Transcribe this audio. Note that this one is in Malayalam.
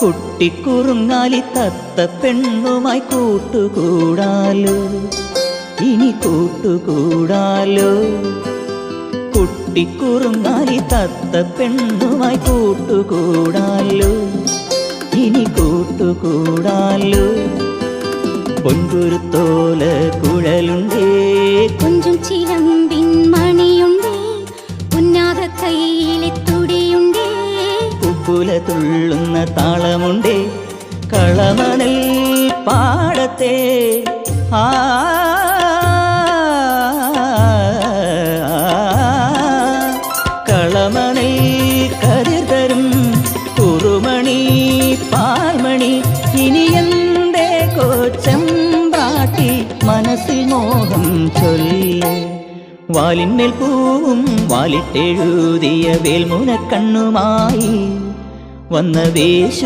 കുട്ടിക്കുറുങ്ങാലി തത്ത പെണ്ണുമായി കൂട്ടുകൂടാലോ, ഇനി കൂട്ടുകൂടാലോ. കുട്ടിക്കുറുങ്ങാലി തത്ത പെണ്ണുമായി കൂട്ടുകൂടാലോ, ഇനി കൂട്ടുകൂടാലോ. പൊൻകുരുത്തോല കുഴലുണ്ടേ, കൊഞ്ചും ചിലമ്പിൻ മണിയുണ്ടേ, ഉന്നാത കയ്യിലെ തുടിയുണ്ടേ, ഉപ്പുല തുള്ളുന്ന താളമുണ്ടേ. കളമണൽ പാടത്തെ കളമണൽ കതിർ തരും കുറുമണി പാൽമണി. ഇനി എന്തേ കോച്ചമ്പ്രാട്ടി മനസ്സിൽ മോഹം ചൊല്ല്. വാലിന്മേൽ പൂവും വാലിട്ടെഴുതിയ വേൽമുനക്കണ്ണുമായി വന്ന വേശ